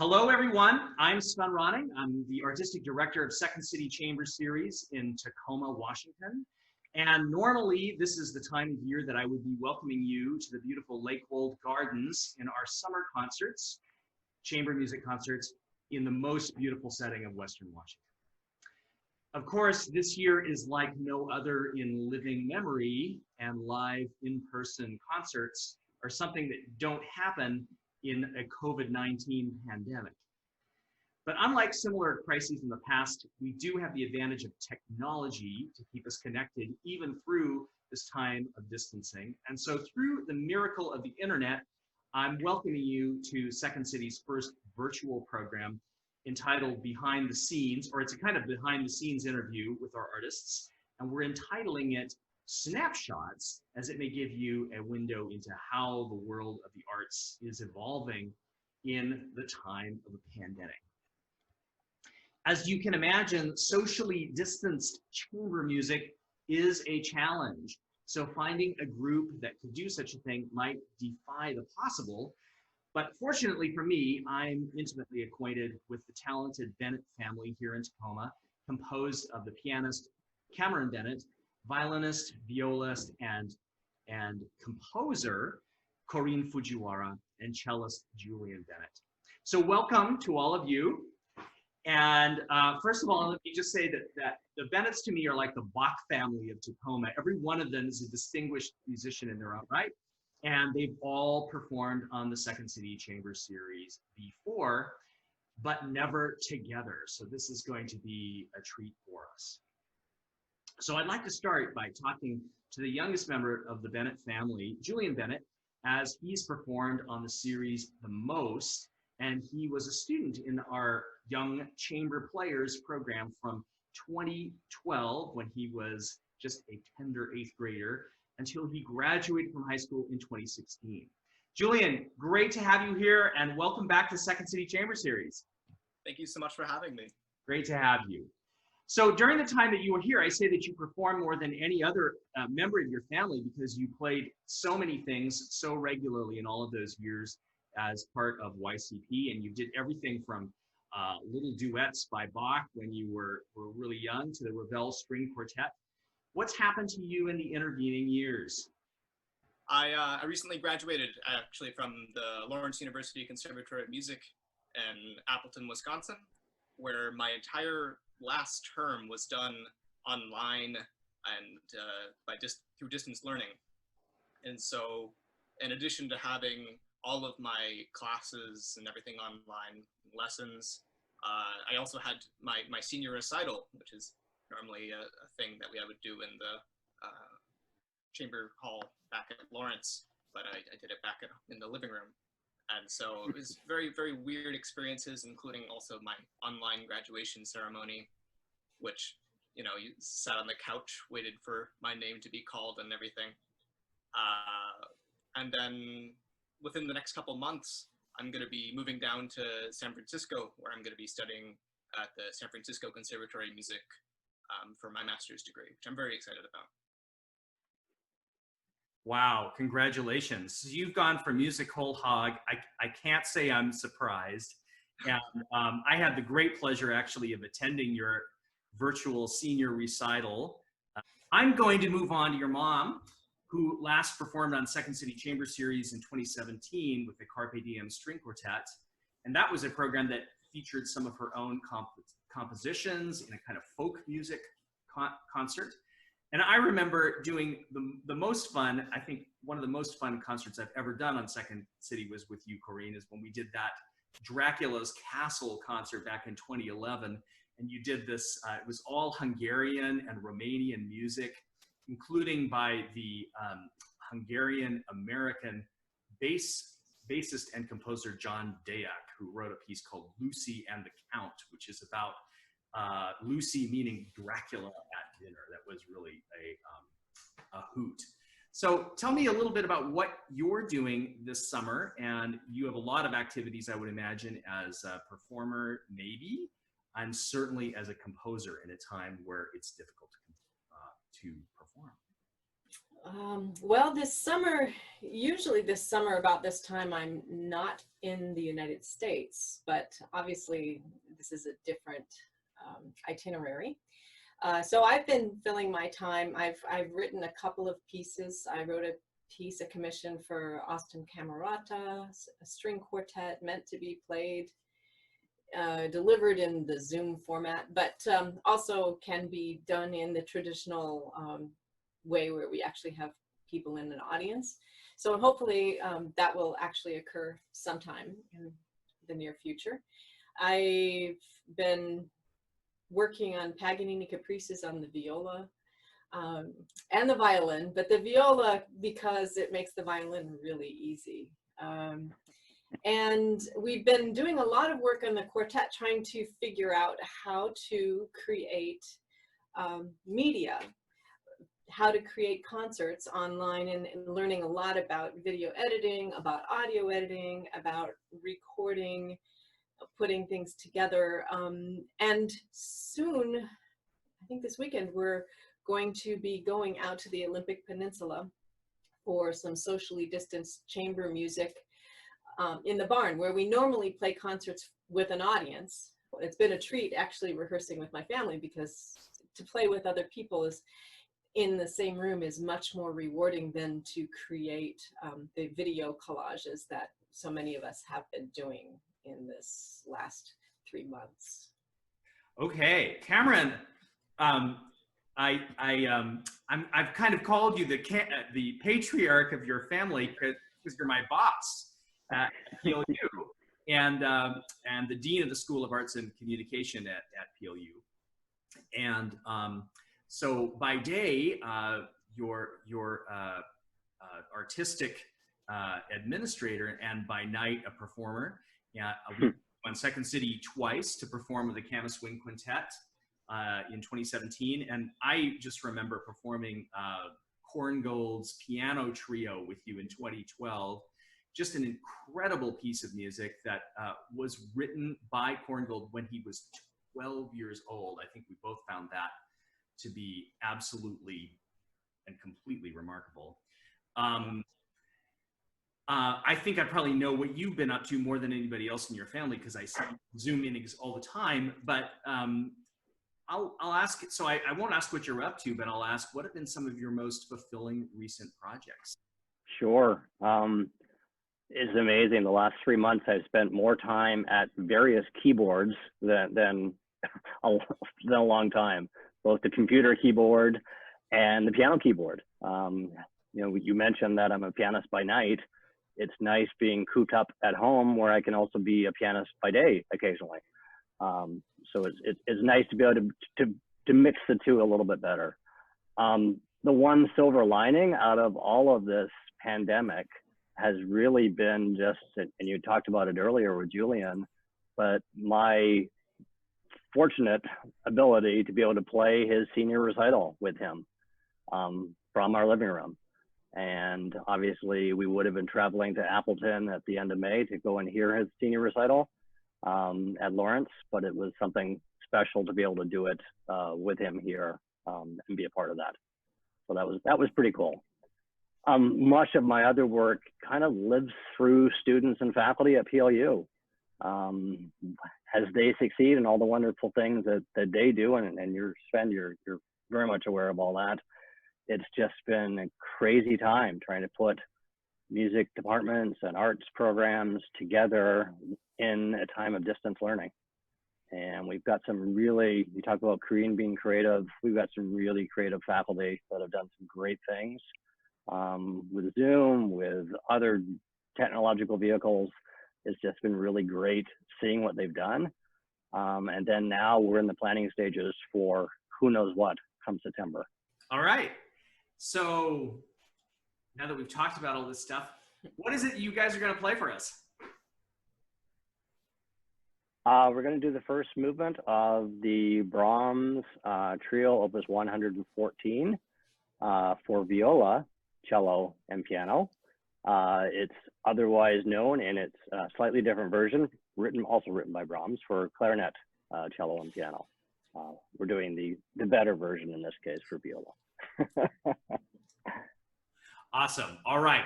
Hello, everyone. I'm Svend Rønning. I'm the artistic director of Second City Chamber Series in Tacoma, Washington. And normally, this is the time of year that I would be welcoming you to the beautiful Lakewold Gardens in our summer concerts, chamber music concerts, in the most beautiful setting of Western Washington. Of course, this year is like no other in living memory, and live in-person concerts are something that don't happen in a COVID-19 pandemic. But unlike similar crises in the past, we do have the advantage of technology to keep us connected even through this time of distancing. And so through the miracle of the internet, I'm welcoming you to Second City's first virtual program entitled Behind the Scenes, or it's a kind of behind the scenes interview with our artists. And we're entitling it Snapshots, as it may give you a window into how the world of the arts is evolving in the time of a pandemic. As you can imagine, socially distanced chamber music is a challenge. So finding a group that could do such a thing might defy the possible. But fortunately for me, I'm intimately acquainted with the talented Bennett family here in Tacoma, composed of the pianist Cameron Bennett, violinist, violist, and composer Korine Fujiwara, and cellist Julian Bennett. So welcome to all of you. And first of all, let me just say that the Bennetts to me are like the Bach family of Tacoma. Every one of them is a distinguished musician in their own right. And they've all performed on the Second City Chamber Series before, but never together. So this is going to be a treat for us. So I'd like to start by talking to the youngest member of the Bennett family, Julian Bennett, as he's performed on the series the most, and he was a student in our Young Chamber Players program from 2012, when he was just a tender 8th grader, until he graduated from high school in 2016. Julian, great to have you here, and welcome back to Second City Chamber Series. Thank you so much for having me. Great to have you. So during the time that you were here, I say that you performed more than any other member of your family, because you played so many things so regularly in all of those years as part of YCP, and you did everything from little duets by Bach when you were really young to the Ravel String Quartet. What's happened to you in the intervening years? I recently graduated actually from the Lawrence University Conservatory of Music in Appleton, Wisconsin, where my entire last term was done online and through distance learning. And so in addition to having all of my classes and everything online, lessons, I also had my senior recital, which is normally a thing that we would do in the chamber hall back at Lawrence, but I did it back in the living room. And so it was very, very weird experiences, including also my online graduation ceremony, which, you know, you sat on the couch, waited for my name to be called and everything. And then within the next couple months, I'm going to be moving down to San Francisco, where I'm going to be studying at the San Francisco Conservatory of Music for my master's degree, which I'm very excited about. Wow, congratulations. You've gone from music whole hog. I can't say I'm surprised. And I had the great pleasure actually of attending your virtual senior recital. I'm going to move on to your mom, who last performed on Second City Chamber Series in 2017 with the Carpe Diem String Quartet. And that was a program that featured some of her own compositions in a kind of folk music concert. And I remember doing the most fun, I think one of the most fun concerts I've ever done on Second City was with you, Korine, is when we did that Dracula's Castle concert back in 2011. And you did this, it was all Hungarian and Romanian music, including by the Hungarian-American bassist and composer John Deák, who wrote a piece called Lucy and the Count, which is about Lucy meaning Dracula at dinner. That was really a hoot. So tell me a little bit about what you're doing this summer, and you have a lot of activities, I would imagine, as a performer, maybe, and certainly as a composer in a time where it's difficult to perform. Well, this summer, usually this summer about this time, I'm not in the United States, but obviously this is a different itinerary. So I've been filling my time. I've written a couple of pieces. I wrote a piece, a commission for Austin Camerata, a string quartet meant to be played, delivered in the Zoom format, but also can be done in the traditional way where we actually have people in an audience. So hopefully that will actually occur sometime in the near future. I've been working on Paganini Caprices on the viola and the violin, but the viola because it makes the violin really easy. And we've been doing a lot of work on the quartet trying to figure out how to create media, how to create concerts online, and learning a lot about video editing, about audio editing, about recording, putting things together. And soon, I think this weekend, we're going to be going out to the Olympic Peninsula for some socially distanced chamber music in the barn, where we normally play concerts with an audience. It's been a treat actually rehearsing with my family, because to play with other people is in the same room is much more rewarding than to create the video collages that so many of us have been doing in this last 3 months. Okay, Cameron, I've kind of called you the patriarch of your family because you're my boss at PLU and the dean of the School of Arts and Communication at PLU. And so by day, your artistic administrator, and by night a performer. Yeah, we went on Second City twice to perform with the Camas Swing Quintet in 2017, and I just remember performing Korngold's Piano Trio with you in 2012. Just an incredible piece of music that was written by Korngold when he was 12 years old. I think we both found that to be absolutely and completely remarkable. I think I probably know what you've been up to more than anybody else in your family, because I see Zoom meetings all the time. But I'll ask, so I won't ask what you're up to, but I'll ask, what have been some of your most fulfilling recent projects? Sure. It's amazing. The last 3 months, I've spent more time at various keyboards than a long time, both the computer keyboard and the piano keyboard. You know, you mentioned that I'm a pianist by night. It's nice being cooped up at home where I can also be a pianist by day occasionally. So it's nice to be able to mix the two a little bit better. The one silver lining out of all of this pandemic has really been just, and you talked about it earlier with Julian, but my fortunate ability to be able to play his senior recital with him from our living room. And obviously we would have been traveling to Appleton at the end of May to go and hear his senior recital at Lawrence, but it was something special to be able to do it with him here and be a part of that. So that was pretty cool. Much of my other work kind of lives through students and faculty at PLU. As they succeed in all the wonderful things that they do, and you're very much aware of all that. It's just been a crazy time trying to put music departments and arts programs together in a time of distance learning. And we've got some really, you talk about Korine being creative, we've got some really creative faculty that have done some great things with Zoom, with other technological vehicles. It's just been really great seeing what they've done. And then now we're in the planning stages for who knows what come September. All right. So now that we've talked about all this stuff, what is it you guys are going to play for us? We're going to do the first movement of the Brahms Trio Opus 114 for viola, cello, and piano. It's otherwise known in its slightly different version, also written by Brahms, for clarinet, cello, and piano. We're doing the better version in this case for viola. Awesome. All right.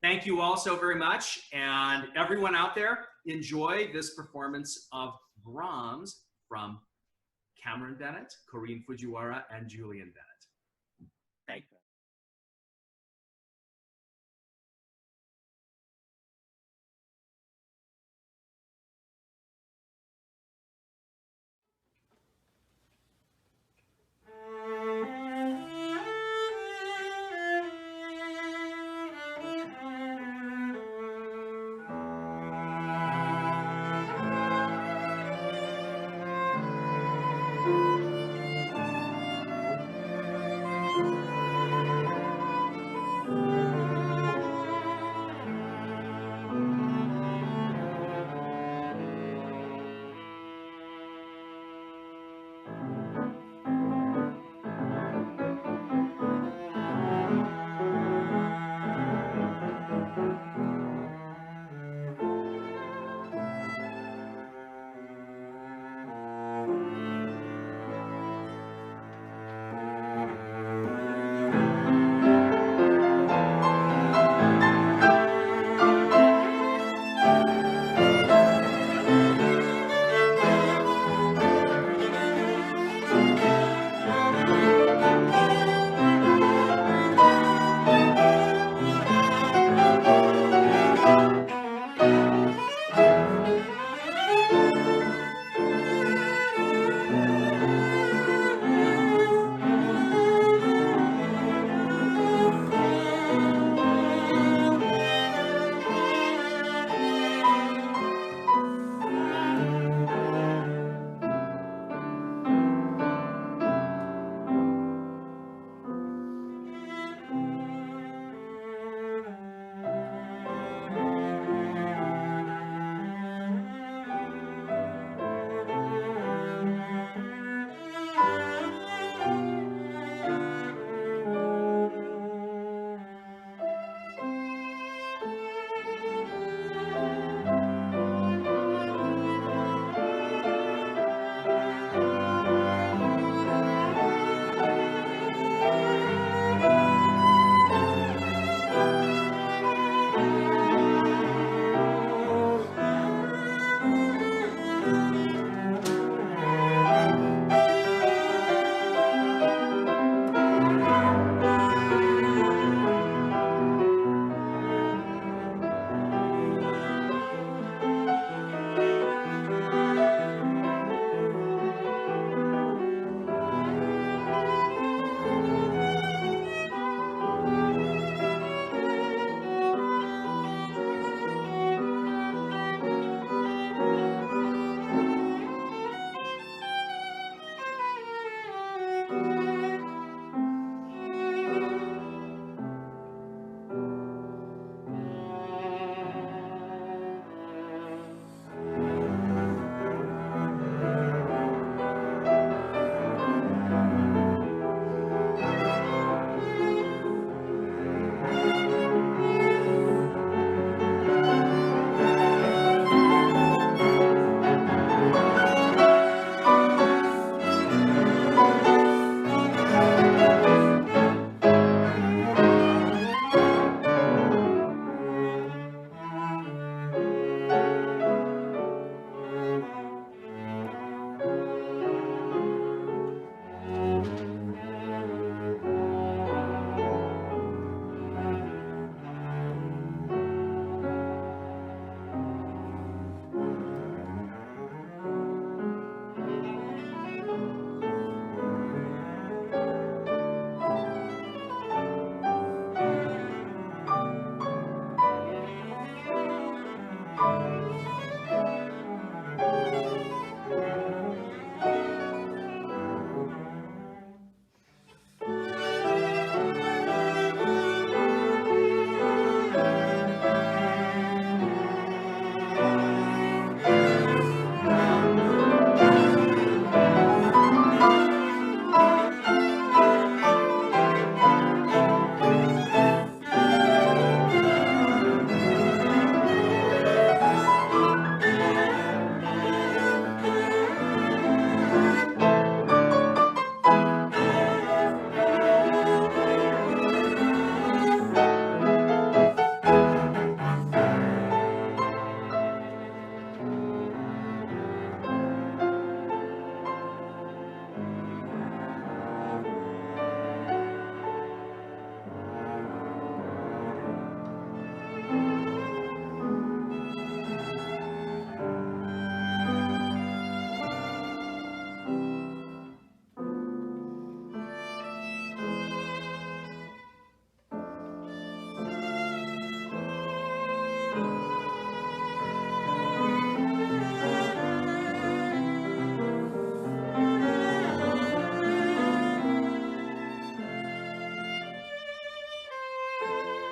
Thank you all so very much. And everyone out there, enjoy this performance of Brahms from Cameron Bennett, Korine Fujiwara, and Julian Bennett. Thanks.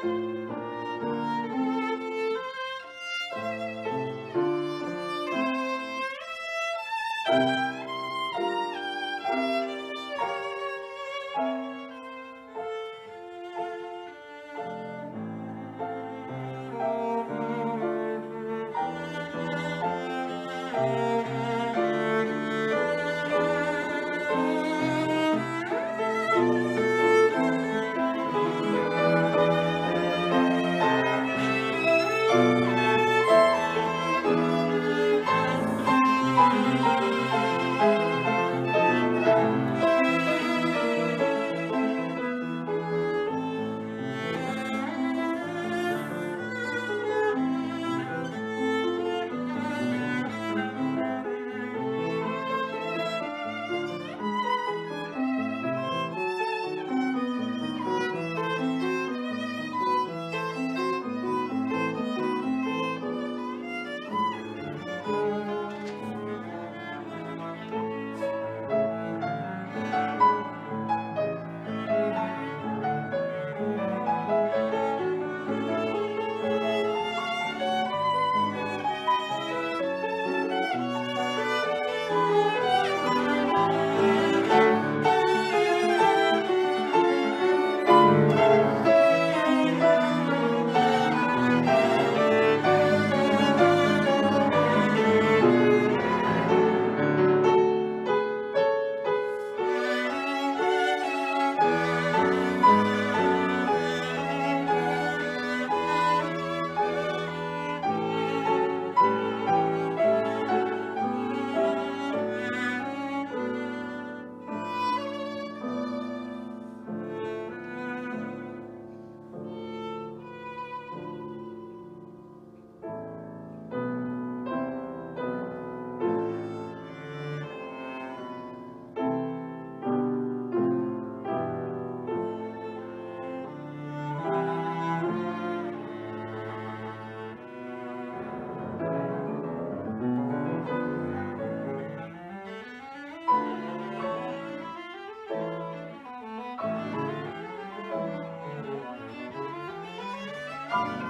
Thank you.